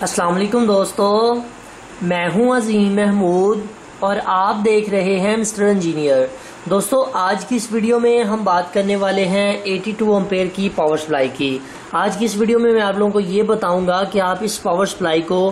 अस्सलाम वालेकुम दोस्तों, मैं हूं अजीम महमूद और आप देख रहे हैं मिस्टर इंजीनियर। दोस्तों, आज की इस वीडियो में हम बात करने वाले हैं 82 एम्पेयर की पावर सप्लाई की। आज की इस वीडियो में मैं आप लोगों को ये बताऊंगा कि आप इस पावर सप्लाई को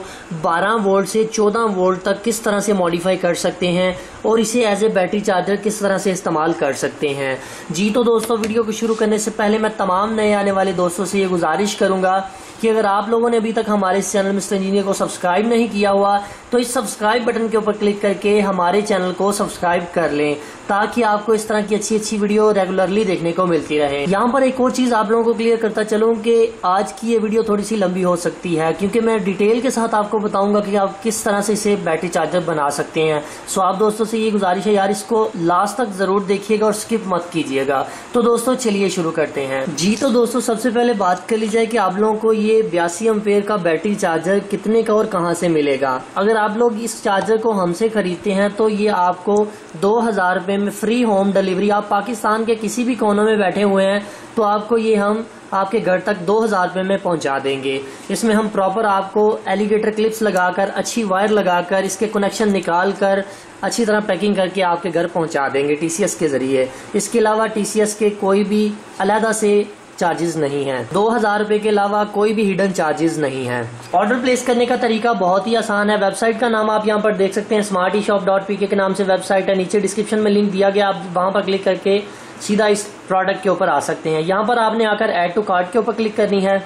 12 वोल्ट से 14 वोल्ट तक किस तरह से मॉडिफाई कर सकते हैं और इसे एज ए बैटरी चार्जर किस तरह से इस्तेमाल कर सकते हैं। जी तो दोस्तों, वीडियो को शुरू करने से पहले मैं तमाम नए आने वाले दोस्तों से ये गुजारिश करूंगा कि अगर आप लोगों ने अभी तक हमारे इस चैनल मिस्टर इंजीनियर को सब्सक्राइब नहीं किया हुआ तो इस सब्सक्राइब बटन के ऊपर क्लिक करके हमारे चैनल को सब्सक्राइब कर लें ताकि आपको इस तरह की अच्छी अच्छी वीडियो रेगुलरली देखने को मिलती रहे। यहाँ पर एक और चीज आप लोगों को क्लियर करता चलूं कि आज की ये वीडियो थोड़ी सी लंबी हो सकती है क्योंकि मैं डिटेल के साथ आपको बताऊंगा कि आप किस तरह से इसे बैटरी चार्जर बना सकते हैं। सो आप दोस्तों से ये गुजारिश है यार, इसको लास्ट तक जरूर देखिएगा और स्किप मत कीजिएगा। तो दोस्तों चलिए शुरू करते हैं। जी तो दोस्तों, सबसे पहले बात कर ली जाए कि आप लोगों को ये 82 एम्पेयर का बैटरी चार्जर कितने का और कहां से मिलेगा। अगर आप लोग इस चार्जर को हमसे खरीदते हैं तो ये आपको 2000 रुपए में फ्री होम डिलीवरी, आप पाकिस्तान के किसी भी कोनों में बैठे हुए हैं तो आपको ये हम आपके घर तक 2000 रुपए में पहुंचा देंगे। इसमें हम प्रॉपर आपको एलिगेटर क्लिप्स लगाकर, अच्छी वायर लगाकर, इसके कनेक्शन निकाल कर अच्छी तरह पैकिंग करके आपके घर पहुंचा देंगे टीसीएस के जरिए। इसके अलावा टीसीएस के कोई भी अलहदा से चार्जेस नहीं है। 2000 रुपए के अलावा कोई भी हिडन चार्जेस नहीं है। ऑर्डर प्लेस करने का तरीका बहुत ही आसान है। वेबसाइट का नाम आप यहाँ पर देख सकते हैं, smarteshop.pk के नाम से वेबसाइट है। नीचे डिस्क्रिप्शन में लिंक दिया गया, आप वहां पर क्लिक करके सीधा इस प्रोडक्ट के ऊपर आ सकते हैं। यहाँ पर आपने आकर ऐड टू कार्ट के ऊपर क्लिक करनी है।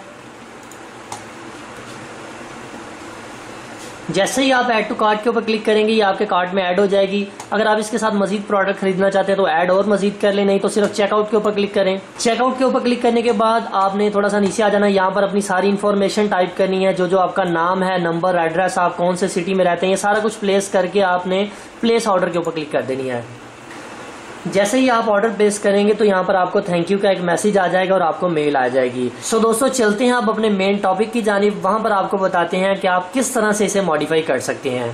जैसे ही आप ऐड टू कार्ट के ऊपर क्लिक करेंगे ये आपके कार्ट में ऐड हो जाएगी। अगर आप इसके साथ मजीद प्रोडक्ट खरीदना चाहते हैं तो ऐड और मजीद कर लें, नहीं तो सिर्फ चेकआउट के ऊपर क्लिक करें। चेकआउट के ऊपर क्लिक करने के बाद आपने थोड़ा सा नीचे आ जाना। यहाँ पर अपनी सारी इन्फॉर्मेशन टाइप करनी है, जो आपका नाम है, नंबर, एड्रेस, आप कौन से सिटी में रहते हैं, ये सारा कुछ प्लेस करके आपने प्लेस ऑर्डर के ऊपर क्लिक कर देनी है। जैसे ही आप ऑर्डर प्लेस करेंगे तो यहाँ पर आपको थैंक यू का एक मैसेज आ जाएगा और आपको मेल आ जाएगी। सो दोस्तों चलते हैं आप अपने मेन टॉपिक की जानिब। वहां पर आपको बताते हैं कि आप किस तरह से इसे मॉडिफाई कर सकते हैं।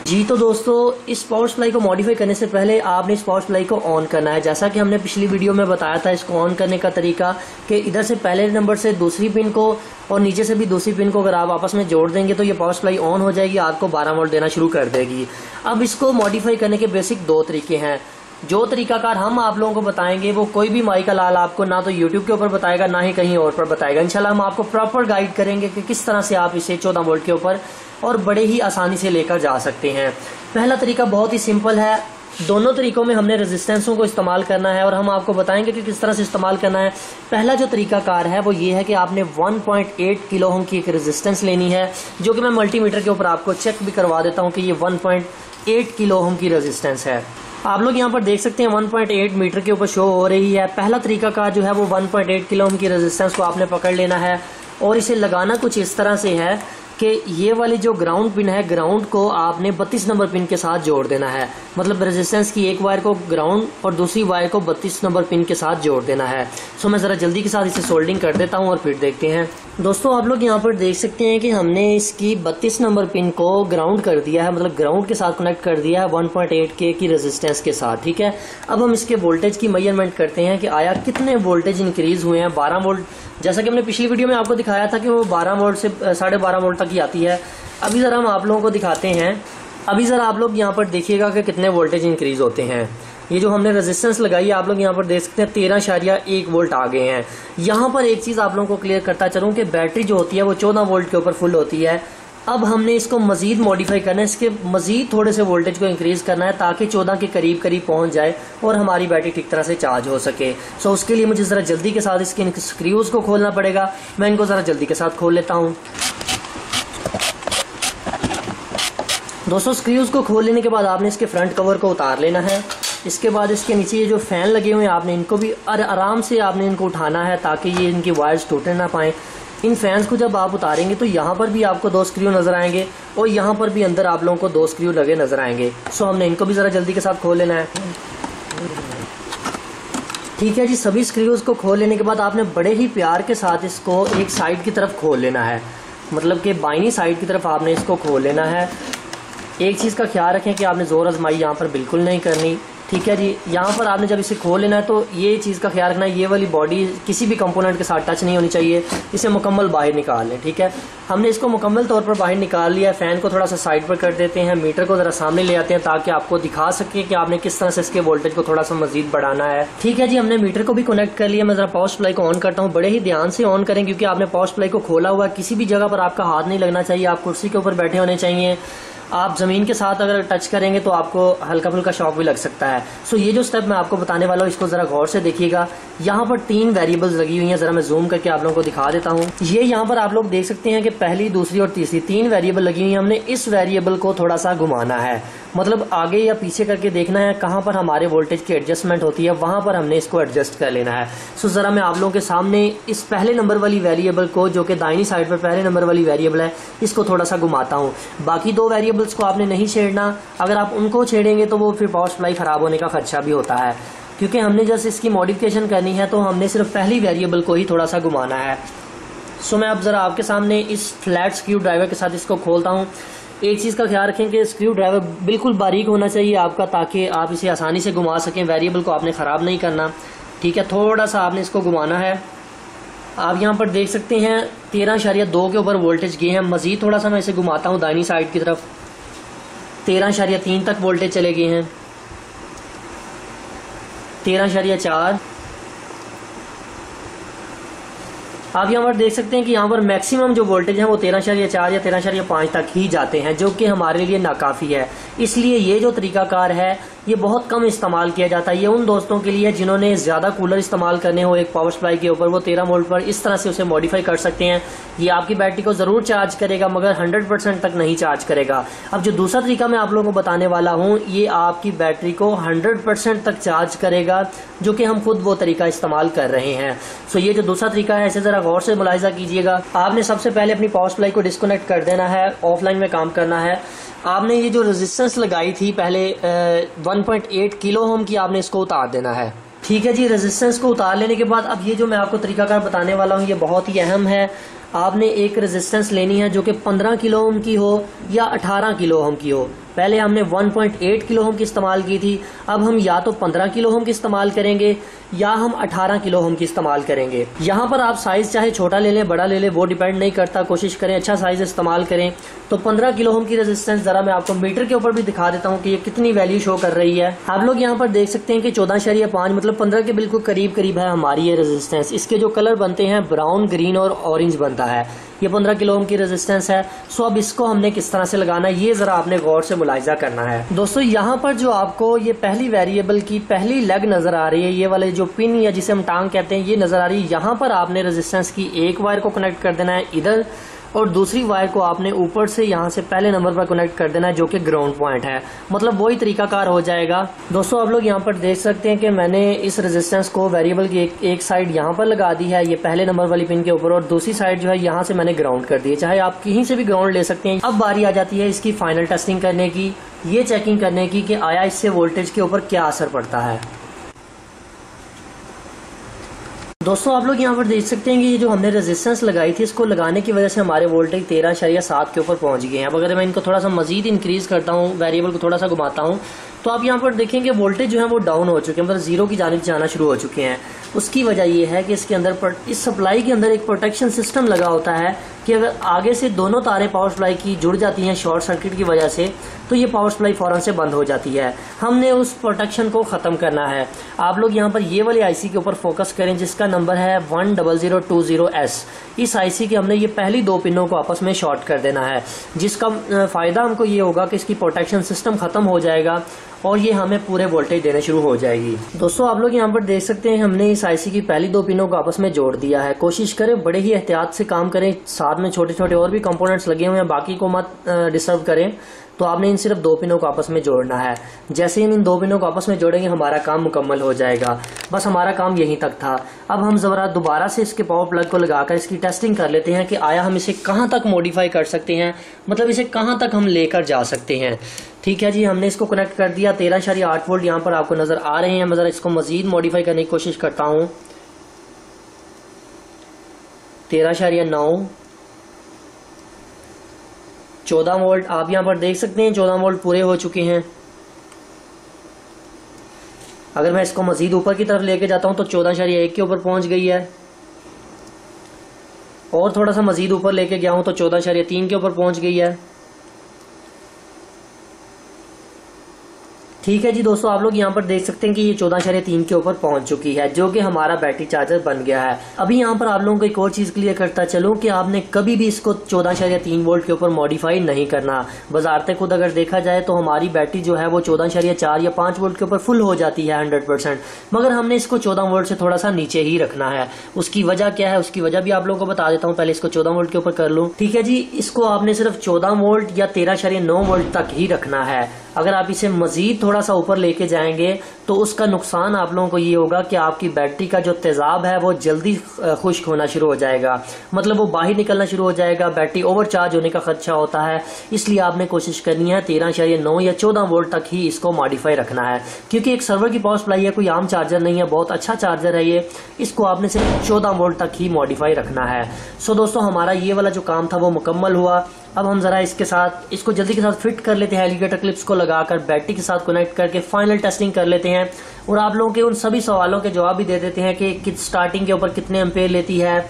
जी तो दोस्तों, इस पावर सप्लाई को मॉडिफाई करने से पहले आपने इस पावर सप्लाई को ऑन करना है। जैसा कि हमने पिछली वीडियो में बताया था इसको ऑन करने का तरीका कि इधर से पहले नंबर से दूसरी पिन को और नीचे से भी दूसरी पिन को अगर आप आपस में जोड़ देंगे तो ये पावर सप्लाई ऑन हो जाएगी, आपको 12 वोल्ट देना शुरू कर देगी। अब इसको मॉडिफाई करने के बेसिक 2 तरीके हैं। जो तरीकाकार हम आप लोगों को बताएंगे वो कोई भी माइका लाल आपको ना तो YouTube के ऊपर बताएगा ना ही कहीं और पर बताएगा। इंशाल्लाह हम आपको प्रॉपर गाइड करेंगे कि किस तरह से आप इसे 14 वोल्ट के ऊपर और बड़े ही आसानी से लेकर जा सकते हैं। पहला तरीका बहुत ही सिंपल है। दोनों तरीकों में हमने रेजिस्टेंसों को इस्तेमाल करना है और हम आपको बताएंगे कि किस तरह से इस्तेमाल करना है। पहला जो तरीकाकार है वो ये है कि आपने 1.8 किलो ओम की एक रेजिस्टेंस लेनी है, जो कि मैं मल्टीमीटर के ऊपर आपको चेक भी करवा देता हूँ कि ये 1.8 किलो ओम की रेजिस्टेंस है। आप लोग यहाँ पर देख सकते हैं 1.8 मीटर के ऊपर शो हो रही है। पहला तरीका का जो है वो 1.8 किलो ओम की रेजिस्टेंस को आपने पकड़ लेना है और इसे लगाना कुछ इस तरह से है कि ये वाली जो ग्राउंड पिन है, ग्राउंड को आपने 32 नंबर पिन के साथ जोड़ देना है। मतलब रेजिस्टेंस की एक वायर को ग्राउंड और दूसरी वायर को 32 नंबर पिन के साथ जोड़ देना है। सो मैं जरा जल्दी के साथ इसे सोल्डिंग कर देता हूँ और फिर देखते हैं। दोस्तों आप लोग यहाँ पर देख सकते हैं कि हमने इसकी 32 नंबर पिन को ग्राउंड कर दिया है, मतलब ग्राउंड के साथ कनेक्ट कर दिया है 1.8 के की रेजिस्टेंस के साथ। ठीक है, अब हम इसके वोल्टेज की मेजरमेंट करते हैं कि आया कितने वोल्टेज इंक्रीज हुए हैं। 12 वोल्ट, जैसा कि हमने पिछली वीडियो में आपको दिखाया था कि वो 12 वोल्ट से 12.5 वोल्ट तक ही आती है। अभी जरा हम आप लोगों को दिखाते हैं। अभी जरा आप लोग यहाँ पर देखिएगा कि कितने वोल्टेज इंक्रीज होते हैं। ये जो हमने रेजिस्टेंस लगाई है आप लोग यहाँ पर देख सकते हैं 13.1 वोल्ट आ गए हैं। यहाँ पर एक चीज आप लोगों को क्लियर करता चलूं कि बैटरी जो होती है वो 14 वोल्ट के ऊपर फुल होती है। अब हमने इसको मजीद मॉडिफाई करना है, इसके मजीद थोड़े से वोल्टेज को इंक्रीज करना है ताकि 14 के करीब करीब पहुंच जाए और हमारी बैटरी ठीक तरह से चार्ज हो सके। सो उसके लिए मुझे जरा जल्दी के साथ इसके स्क्रूज को खोलना पड़ेगा। मैं इनको जरा जल्दी के साथ खोल लेता हूँ। दोस्तों स्क्रूज को खोल लेने के बाद आपने इसके फ्रंट कवर को उतार लेना है। इसके बाद इसके नीचे ये जो फैन लगे हुए हैं आपने इनको भी आराम से आपने इनको उठाना है ताकि ये इनकी वायर्स टूटने ना पाए। इन फैंस को जब आप उतारेंगे तो यहाँ पर भी आपको 2 स्क्रू नजर आएंगे और यहाँ पर भी अंदर आप लोगों को 2 स्क्रू लगे नजर आएंगे। सो हमने इनको भी जरा जल्दी के साथ खोल लेना है। ठीक है जी, सभी स्क्रूज को खोल लेने के बाद आपने बड़े ही प्यार के साथ इसको एक साइड की तरफ खोल लेना है, मतलब कि बाईनी साइड की तरफ आपने इसको खोल लेना है। एक चीज़ का ख्याल रखें कि आपने जोर आजमाई यहाँ पर बिल्कुल नहीं करनी। ठीक है जी। यहाँ पर आपने जब इसे खोल लेना है तो ये चीज़ का ख्याल रखना है, ये वाली बॉडी किसी भी कंपोनेंट के साथ टच नहीं होनी चाहिए, इसे मुकम्मल बाहर निकाल लें। ठीक है, हमने इसको मुकम्मल तौर पर बाहर निकाल लिया। फ़ैन को थोड़ा सा साइड पर कर देते हैं, मीटर को ज़रा सामने ले आते हैं ताकि आपको दिखा सके कि आपने किस तरह से इसके वोल्टेज को थोड़ा सा मजीद बढ़ाना है। ठीक है जी, हमने मीटर को भी कनेक्ट कर लिया। मैं ज़रा पावर सप्लाई को ऑन करता हूँ, बड़े ही ध्यान से ऑन करें क्योंकि आपने पावर सप्लाई को खोला हुआ, किसी भी जगह पर आपका हाथ नहीं लगना चाहिए, आप कुर्सी के ऊपर बैठे होने चाहिए। आप ज़मीन के साथ अगर टच करेंगे तो आपको हल्का फुल्का शॉक भी लग सकता है। सो ये जो स्टेप मैं आपको बताने वाला हूँ इसको ज़रा गौर से देखिएगा। यहाँ पर 3 वेरिएबल्स लगी हुई हैं, ज़रा मैं जूम करके आप लोगों को दिखा देता हूँ। ये यहाँ पर आप लोग देख सकते हैं कि पहली, दूसरी और तीसरी 3 वेरिएबल लगी हुई हैं। हमने इस वेरिएबल को थोड़ा सा घुमाना है, मतलब आगे या पीछे करके देखना है कहाँ पर हमारे वोल्टेज की एडजस्टमेंट होती है, वहाँ पर हमने इसको एडजस्ट कर लेना है। सो ज़रा मैं आप लोगों के सामने इस पहले नंबर वाली वेरिएबल को, जो कि दाहिनी साइड पर पहले नंबर वाली वेरिएबल है, इसको थोड़ा सा घुमाता हूँ। बाकी 2 वेरिएबल्स को आपने नहीं छेड़ना, अगर आप उनको छेड़ेंगे तो वो फिर पावर सप्लाई ख़राब होने का खदशा भी होता है। क्योंकि हमने जस्ट इसकी मॉडिफिकेशन करनी है तो हमने सिर्फ पहली वेरिएबल को ही थोड़ा सा घुमाना है। सो मैं अब ज़रा आपके सामने इस फ्लैट स्क्रू ड्राइवर के साथ इसको खोलता हूँ। एक चीज़ का ख्याल रखें कि स्क्रू ड्राइवर बिल्कुल बारीक होना चाहिए आपका, ताकि आप इसे आसानी से घुमा सकें। वेरिएबल को आपने ख़राब नहीं करना। ठीक है, थोड़ा सा आपने इसको घुमाना है। आप यहाँ पर देख सकते हैं 13.2 के ऊपर वोल्टेज गए हैं। मज़ीद थोड़ा सा मैं इसे घुमाता हूँ दाहिनी साइड की तरफ, 13.3 तक वोल्टेज चले गए हैं, 13.4। आप यहाँ पर देख सकते हैं कि यहाँ पर मैक्सिमम जो वोल्टेज है वो 13.4 या 13.5 तक ही जाते हैं, जो कि हमारे लिए नाकाफ़ी है। इसलिए ये जो तरीकाकार है ये बहुत कम इस्तेमाल किया जाता है। ये उन दोस्तों के लिए जिन्होंने ज़्यादा कूलर इस्तेमाल करने हो एक पावर सप्लाई के ऊपर, वो 13 वोल्ट पर इस तरह से उसे मॉडिफाई कर सकते हैं। ये आपकी बैटरी को ज़रूर चार्ज करेगा मगर 100% तक नहीं चार्ज करेगा। अब जो दूसरा तरीका मैं आप लोगों को बताने वाला हूँ ये आपकी बैटरी को 100% तक चार्ज करेगा, जो कि हम खुद वो तरीका इस्तेमाल कर रहे हैं। सो ये जो दूसरा तरीका है इसे ज़रा गौर से मुलाहिजा कीजिएगा। आपने सबसे पहले अपनी पावर सप्लाई को डिस्कनेक्ट कर देना है, ऑफलाइन में काम करना है। आपने ये जो रेजिस्टेंस लगाई थी पहले 1.8 किलो ओम की, आपने इसको उतार देना है। ठीक है जी, रेजिस्टेंस को उतार लेने के बाद अब ये जो मैं आपको तरीकाकार बताने वाला हूँ ये बहुत ही अहम है। आपने एक रेजिस्टेंस लेनी है जो कि 15 किलो ओम की हो या 18 किलो ओम की हो। पहले हमने 1.8 किलो ओम की इस्तेमाल की थी, अब हम या तो 15 किलो ओम की इस्तेमाल करेंगे या हम 18 किलो ओम की इस्तेमाल करेंगे। यहाँ पर आप साइज चाहे छोटा ले लें बड़ा ले लें, वो डिपेंड नहीं करता, कोशिश करें अच्छा साइज इस्तेमाल करें। तो 15 किलो ओम की रेजिस्टेंस जरा मैं आपको मीटर के ऊपर भी दिखा देता हूँ कि ये कितनी वैल्यू शो कर रही है। आप लोग यहाँ पर देख सकते हैं कि 14.5 मतलब 15 के बिल्कुल करीब करीब है हमारी ये रेजिस्टेंस। इसके जो कलर बनते हैं ब्राउन, ग्रीन और ऑरेंज बनता है। ये 15 किलो ओम की रेजिस्टेंस है। सो अब इसको हमने किस तरह से लगाना है ये जरा आपने गौर से मुलाहिजा करना है। दोस्तों यहाँ पर जो आपको ये पहली वेरिएबल की पहली लेग नजर आ रही है, ये वाले जो पिन या जिसे हम टांग कहते हैं ये नजर आ रही है। यहाँ पर आपने रेजिस्टेंस की एक वायर को कनेक्ट कर देना है इधर, और दूसरी वायर को आपने ऊपर से यहाँ से पहले नंबर पर कनेक्ट कर देना है जो कि ग्राउंड पॉइंट है। मतलब वही तरीकाकार हो जाएगा। दोस्तों आप लोग यहाँ पर देख सकते हैं कि मैंने इस रेजिस्टेंस को वेरिएबल की एक साइड यहाँ पर लगा दी है, ये पहले नंबर वाली पिन के ऊपर, और दूसरी साइड जो है यहाँ से मैंने ग्राउंड कर दी है। चाहे आप कहीं से भी ग्राउंड ले सकते हैं। अब बारी आ जाती है इसकी फाइनल टेस्टिंग करने की, ये चेकिंग करने की कि आया इससे वोल्टेज के ऊपर क्या असर पड़ता है। दोस्तों आप लोग यहाँ पर देख सकते हैं कि ये जो हमने रेजिस्टेंस लगाई थी इसको लगाने की वजह से हमारे वोल्टेज 13.7 के ऊपर पहुंच गए हैं। अब अगर मैं इनको थोड़ा सा मजीद इंक्रीज करता हूँ, वेरिएबल को थोड़ा सा घुमाता हूँ, तो आप यहाँ पर देखेंगे वोल्टेज जो है वो डाउन हो चुके हैं, मतलब जीरो की जानिब जाना शुरू हो चुके हैं। उसकी वजह ये है कि इसके अंदर इस सप्लाई के अंदर एक प्रोटेक्शन सिस्टम लगा होता है कि अगर आगे से दोनों तारें पावर सप्लाई की जुड़ जाती हैं शॉर्ट सर्किट की वजह से, तो ये पावर सप्लाई फौरन से बंद हो जाती है। हमने उस प्रोटेक्शन को ख़त्म करना है। आप लोग यहाँ पर ये वाली आईसी के ऊपर फोकस करें जिसका नंबर है 10020S। इस आईसी के हमने ये पहली 2 पिनों को आपस में शॉर्ट कर देना है, जिसका फ़ायदा हमको ये होगा कि इसकी प्रोटेक्शन सिस्टम ख़त्म हो जाएगा और ये हमें पूरे वोल्टेज देने शुरू हो जाएगी। दोस्तों आप लोग यहाँ पर देख सकते हैं हमने इस आईसी की पहली 2 पिनों को आपस में जोड़ दिया है। कोशिश करें बड़े ही एहतियात से काम करें, साथ में छोटे छोटे और भी कंपोनेंट्स लगे हुए हैं, बाकी को मत डिस्टर्ब करें। तो आपने इन सिर्फ 2 पिनों को आपस में जोड़ना है। जैसे हम इन 2 पिनों को आपस में जोड़ेंगे हमारा काम मुकम्मल हो जाएगा। बस हमारा काम यहीं तक था। अब हम जरा दोबारा से इसके पावर प्लग को लगाकर इसकी टेस्टिंग कर लेते हैं कि आया हम इसे कहाँ तक मॉडिफाई कर सकते हैं, मतलब इसे कहाँ तक हम लेकर जा सकते हैं। ठीक है जी, हमने इसको कनेक्ट कर दिया। 13.8 वोल्ट यहाँ पर आपको नजर आ रहे हैं। मैं जरा इसको मजीद मॉडिफाई करने की कोशिश करता हूँ। 13.9, 14 वोल्ट आप यहाँ पर देख सकते हैं, 14 वोल्ट पूरे हो चुके हैं। अगर मैं इसको मजीद ऊपर की तरफ लेके जाता हूं तो 14.1 के ऊपर पहुंच गई है, और थोड़ा सा मजीद ऊपर लेके गया हूं तो 14.3 के ऊपर पहुंच गई है। ठीक है जी दोस्तों, आप लोग यहाँ पर देख सकते हैं कि ये 14.3 के ऊपर पहुंच चुकी है, जो कि हमारा बैटरी चार्जर बन गया है। अभी यहाँ पर आप लोगों को एक और चीज क्लियर करता चलूं कि आपने कभी भी इसको 14.3 वोल्ट के ऊपर मॉडिफाई नहीं करना। बाजार खुद अगर देखा जाए तो हमारी बैटरी जो है वो 14.4 या 5 वोल्ट के ऊपर फुल हो जाती है 100%, मगर हमने इसको 14 वोल्ट से थोड़ा सा नीचे ही रखना है। उसकी वजह क्या है, उसकी वजह भी आप लोगों को बता देता हूँ। पहले इसको 14 वोल्ट के ऊपर कर लूँ। ठीक है जी, इसको आपने सिर्फ 14 वोल्ट या 13.9 वोल्ट तक ही रखना है। अगर आप इसे मजीद थोड़ा सा ऊपर लेके जाएंगे तो उसका नुकसान आप लोगों को ये होगा कि आपकी बैटरी का जो तेजाब है वो जल्दी खुश्क होना शुरू हो जाएगा, मतलब वो बाहर निकलना शुरू हो जाएगा, बैटरी ओवरचार्ज होने का खदशा होता है। इसलिए आपने कोशिश करनी है 13.9 या 14 वोल्ट तक ही इसको मॉडिफाई रखना है, क्योंकि एक सर्वर की पावर सप्लाई है, कोई आम चार्जर नहीं है, बहुत अच्छा चार्जर है ये। इसको आपने सिर्फ 14 वोल्ट तक ही मॉडिफाई रखना है। सो दोस्तों, हमारा ये वाला जो काम था वो मुकम्मल हुआ। अब हम जरा इसको जल्दी के साथ फिट कर लेते हैं, एलिगेटर क्लिप्स को लगाकर बैटरी के साथ कनेक्ट करके फाइनल टेस्टिंग कर लेते हैं, और आप लोगों के उन सभी सवालों के जवाब भी दे देते हैं कि स्टार्टिंग के ऊपर कितने एम्पेयर लेती है,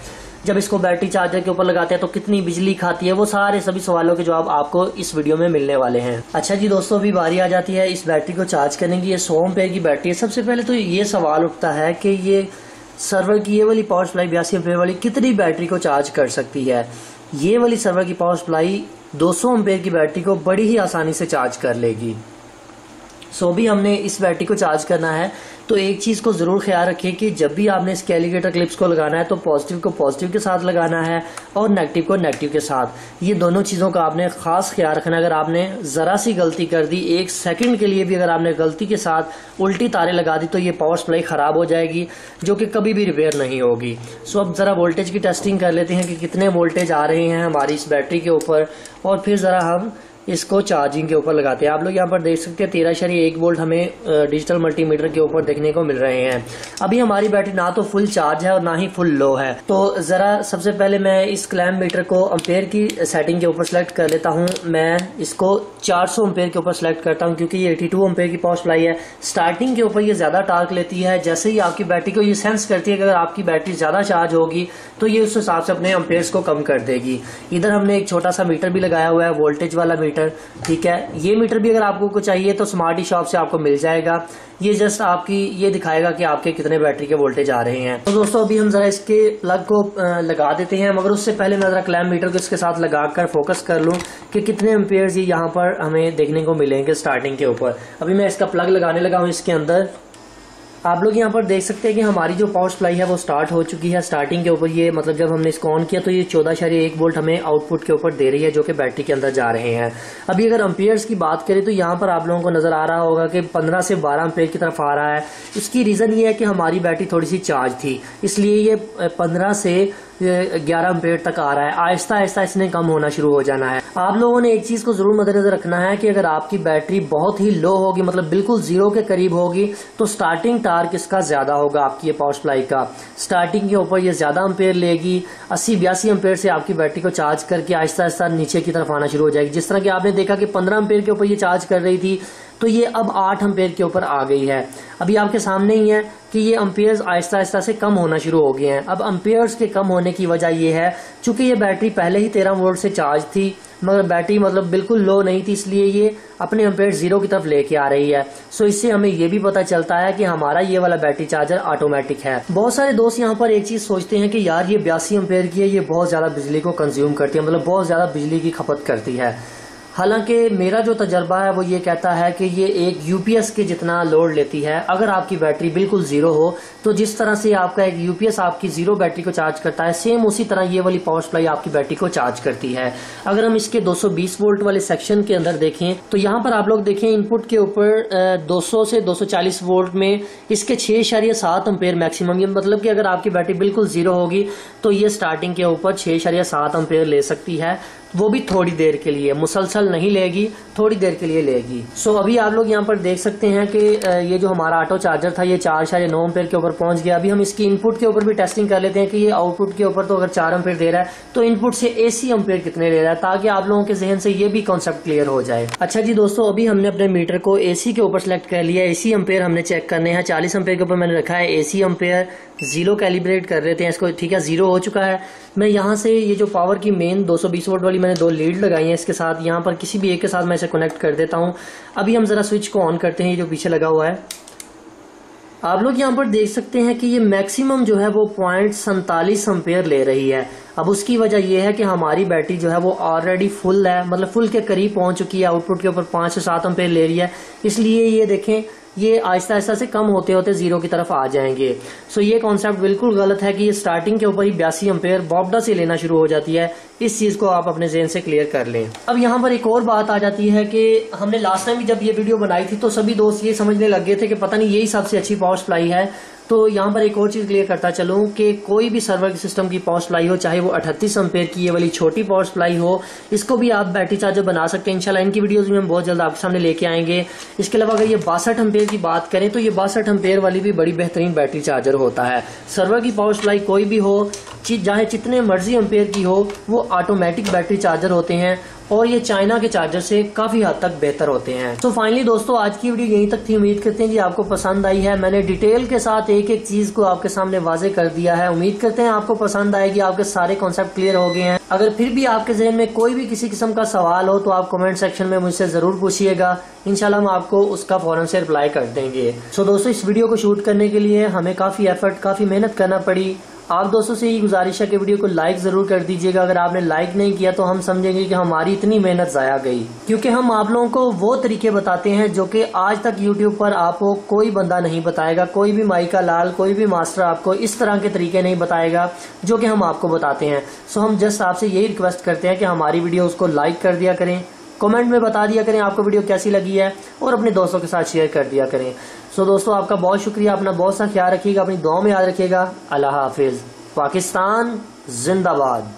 जब इसको बैटरी चार्जर के ऊपर लगाते हैं तो कितनी बिजली खाती है। वो सभी सवालों के जवाब आपको इस वीडियो में मिलने वाले हैं। अच्छा जी दोस्तों, अभी बारी आ जाती है इस बैटरी को चार्ज करने की। ये 100 एम्पेयर की बैटरी है। सबसे पहले तो ये सवाल उठता है कि ये सर्वर की ये वाली पावर सप्लाई 82 एम्पेयर वाली कितनी बैटरी को चार्ज कर सकती है। ये वाली सर्वर की पावर सप्लाई 200 एम्पेयर की बैटरी को बड़ी ही आसानी से चार्ज कर लेगी। सो भी हमने इस बैटरी को चार्ज करना है तो एक चीज को जरूर ख्याल रखें कि जब भी आपने इस एलिगेटर क्लिप्स को लगाना है तो पॉजिटिव को पॉजिटिव के साथ लगाना है और नेगेटिव को नेगेटिव के साथ। ये दोनों चीजों का आपने खास ख्याल रखना। अगर आपने जरा सी गलती कर दी, 1 सेकंड के लिए भी अगर आपने गलती के साथ उल्टी तारें लगा दी तो ये पावर सप्लाई खराब हो जाएगी, जो कि कभी भी रिपेयर नहीं होगी। सो अब जरा वोल्टेज की टेस्टिंग कर लेते हैं कि कितने वोल्टेज आ रहे हैं हमारी इस बैटरी के ऊपर, और फिर जरा हम इसको चार्जिंग के ऊपर लगाते हैं। आप लोग यहाँ पर देख सकते हैं 13.1 वोल्ट हमें डिजिटल मल्टीमीटर के ऊपर देखने को मिल रहे हैं। अभी हमारी बैटरी ना तो फुल चार्ज है और ना ही फुल लो है। तो जरा सबसे पहले मैं इस क्लैम्प मीटर को एम्पेयर की सेटिंग के ऊपर सेलेक्ट कर लेता हूँ। मैं इसको 400 एम्पेयर के ऊपर सेलेक्ट करता हूँ, क्योंकि ये 82 एम्पेयर की पावर सप्लाई है। स्टार्टिंग के ऊपर ये ज्यादा टार्क लेती है। जैसे ही आपकी बैटरी को ये सेंस करती है कि अगर आपकी बैटरी ज्यादा चार्ज होगी तो ये उस हिसाब से अपने एम्पेयर्स को कम कर देगी। इधर हमने एक छोटा सा मीटर भी लगाया हुआ है, वोल्टेज वाला मीटर। ठीक है, ये मीटर भी अगर आपको कुछ चाहिए तो स्मार्टी शॉप से आपको मिल जाएगा। ये जस्ट आपकी ये दिखाएगा कि आपके कितने बैटरी के वोल्टेज आ रहे हैं। तो दोस्तों, अभी हम जरा इसके प्लग को लगा देते हैं, मगर उससे पहले मैं जरा क्लैम्प मीटर को इसके साथ लगाकर फोकस कर लूं कि कितने एम्पेयर्स ये यहाँ पर हमें देखने को मिलेंगे स्टार्टिंग के ऊपर। अभी मैं इसका प्लग लगाने लगा हूँ इसके अंदर। आप लोग यहाँ पर देख सकते हैं कि हमारी जो पावर सप्लाई है वो स्टार्ट हो चुकी है। स्टार्टिंग के ऊपर ये मतलब जब हमने इसको ऑन किया तो ये 14.1 वोल्ट हमें आउटपुट के ऊपर दे रही है, जो कि बैटरी के अंदर जा रहे हैं। अभी अगर एम्पेयर्स की बात करें तो यहाँ पर आप लोगों को नजर आ रहा होगा कि 15 से 12 एम्पेयर की तरफ आ रहा है। इसकी रीजन ये है कि हमारी बैटरी थोड़ी सी चार्ज थी, इसलिए ये 15 से 11 एम्पेयर तक आ रहा है। आहिस्ता आहिस्ता इसने कम होना शुरू हो जाना है। आप लोगों ने एक चीज को जरूर मद्देनजर रखना है कि अगर आपकी बैटरी बहुत ही लो होगी, मतलब बिल्कुल जीरो के करीब होगी, तो स्टार्टिंग टार्क इसका ज्यादा होगा आपकी ये पावर सप्लाई का। स्टार्टिंग के ऊपर ये ज्यादा एम्पेयर लेगी। 80-82 एम्पेयर से आपकी बैटरी को चार्ज करके आहिस्ता आहिस्ता नीचे की तरफ आना शुरू हो जाएगी। जिस तरह की आपने देखा कि 15 एम्पेयर के ऊपर ये चार्ज कर रही थी, तो ये अब 8 एम्पेयर के ऊपर आ गई है। अभी आपके सामने ही है कि ये एम्पेयर्स आहिस्ता आहिस्ता से कम होना शुरू हो गए हैं। अब एम्पेयर्स के कम होने की वजह ये है, चूंकि ये बैटरी पहले ही 13 वोल्ट से चार्ज थी, मगर बैटरी मतलब बिल्कुल लो नहीं थी, इसलिए ये अपने एम्पेयर जीरो की तरफ लेके आ रही है। सो इससे हमें ये भी पता चलता है कि हमारा ये वाला बैटरी चार्जर ऑटोमेटिक है। बहुत सारे दोस्त यहाँ पर एक चीज सोचते हैं कि यार ये 82 एम्पेयर की है, ये बहुत ज्यादा बिजली को कंज्यूम करती है, मतलब बहुत ज्यादा बिजली की खपत करती है। हालांकि मेरा जो तजर्बा है वो ये कहता है कि ये एक यूपीएस के जितना लोड लेती है। अगर आपकी बैटरी बिल्कुल जीरो हो तो जिस तरह से आपका एक यूपीएस आपकी जीरो बैटरी को चार्ज करता है, सेम उसी तरह ये वाली पावर सप्लाई आपकी बैटरी को चार्ज करती है। अगर हम इसके 220 वोल्ट वाले सेक्शन के अंदर देखें तो यहाँ पर आप लोग देखें इनपुट के ऊपर 200 से 240 वोल्ट में इसके 6.7 एम्पेयर मैक्सिमम। ये मतलब कि अगर आपकी बैटरी बिल्कुल जीरो होगी तो ये स्टार्टिंग के ऊपर 6.7 एम्पेयर ले सकती है। वो भी थोड़ी देर के लिए, मुसलसल नहीं लेगी, थोड़ी देर के लिए लेगी। सो अभी आप लोग यहाँ पर देख सकते हैं कि ये जो हमारा ऑटो चार्जर था ये 4.9 एम्पेयर के ऊपर पहुंच गया। अभी हम इसकी इनपुट के ऊपर भी टेस्टिंग कर लेते हैं कि ये आउटपुट के ऊपर तो अगर 4 एम्पेयर दे रहा है तो इनपुट से AC एम्पेयर कितने दे रहा है, ताकि आप लोगों के जहन से ये भी कॉन्सेप्ट क्लियर हो जाए। अच्छा जी दोस्तों, अभी हमने अपने मीटर को AC के ऊपर सेलेक्ट कर लिया। AC एम्पेयर हमने चेक करने हैं। 40 एम्पेयर के ऊपर मैंने रखा है AC एम्पेयर। 0 कैलिब्रेट कर लेते हैं इसको। ठीक है, 0 हो चुका है। मैं यहाँ से ये जो पावर की मेन 220 वोल्ट वाली मैंने 2 लीड लगाई हैं इसके साथ, यहाँ पर किसी भी एक के साथ मैं इसे कनेक्ट कर देता हूँ। अभी हम जरा स्विच को ऑन करते हैं, ये जो पीछे लगा हुआ है। आप लोग यहाँ पर देख सकते हैं कि ये मैक्सिमम जो है वो 0.47 एम्पेयर ले रही है। अब उसकी वजह यह है कि हमारी बैटरी जो है वो ऑलरेडी फुल है, मतलब फुल के करीब पहुंच चुकी है। आउटपुट के ऊपर 5 से 7 एम्पेयर ले रही है, इसलिए ये देखें ये आहिस्ता आहिस्ता से कम होते होते 0 की तरफ आ जाएंगे। सो ये कॉन्सेप्ट बिल्कुल गलत है कि ये स्टार्टिंग के ऊपर ही 82 एम्पेयर बॉब्डा से लेना शुरू हो जाती है। इस चीज को आप अपने ज़हन से क्लियर कर लें। अब यहाँ पर एक और बात आ जाती है कि हमने लास्ट टाइम भी जब ये वीडियो बनाई थी तो सभी दोस्त ये समझने लग गए थे कि पता नहीं यही सबसे अच्छी पावर सप्लाई है। तो यहाँ पर एक और चीज क्लियर करता चलूं कि कोई भी सर्वर सिस्टम की पावर सप्लाई हो, चाहे वो 38 एम्पेयर की ये वाली छोटी पावर सप्लाई हो, इसको भी आप बैटरी चार्जर बना सकते हैं। इंशाल्लाह इनकी वीडियोस भी हम बहुत जल्द आपके सामने लेके आएंगे। इसके अलावा अगर ये 62 एम्पेयर की बात करें तो ये 62 एम्पेयर वाली भी बड़ी बेहतरीन बैटरी चार्जर होता है। सर्वर की पावर सप्लाई कोई भी हो, चाहे जितने मर्जी एम्पेयर की हो, वो ऑटोमेटिक बैटरी चार्जर होते हैं और ये चाइना के चार्जर से काफी हद तक बेहतर होते हैं। तो फाइनली दोस्तों, आज की वीडियो यहीं तक थी। उम्मीद करते हैं कि आपको पसंद आई है। मैंने डिटेल के साथ एक एक चीज को आपके सामने वाजे कर दिया है। उम्मीद करते हैं आपको पसंद आएगी, आपके सारे कॉन्सेप्ट क्लियर हो गए हैं। अगर फिर भी आपके जहन में कोई भी किसी किस्म का सवाल हो तो आप कमेंट सेक्शन में मुझसे जरूर पूछिएगा। इंशाल्लाह हम आपको उसका फौरन से रिप्लाई कर देंगे। सो दोस्तों, इस वीडियो को शूट करने के लिए हमें काफी एफर्ट, काफी मेहनत करना पड़ी। आप दोस्तों से यही गुजारिश है कि वीडियो को लाइक जरूर कर दीजिएगा। अगर आपने लाइक नहीं किया तो हम समझेंगे कि हमारी इतनी मेहनत जाया गई, क्योंकि हम आप लोगों को वो तरीके बताते हैं जो कि आज तक यूट्यूब पर आपको कोई बंदा नहीं बताएगा। कोई भी माई का लाल, कोई भी मास्टर आपको इस तरह के तरीके नहीं बताएगा जो कि हम आपको बताते हैं। सो हम जस्ट आपसे यही रिक्वेस्ट करते हैं कि हमारी वीडियो उसको लाइक कर दिया करें, कमेंट में बता दिया करें आपको वीडियो कैसी लगी है और अपने दोस्तों के साथ शेयर कर दिया करें। सो दोस्तों, आपका बहुत शुक्रिया। अपना बहुत सा ख्याल रखिएगा, अपनी दुआ में याद रखिएगा। अल्लाह हाफिज। पाकिस्तान जिंदाबाद।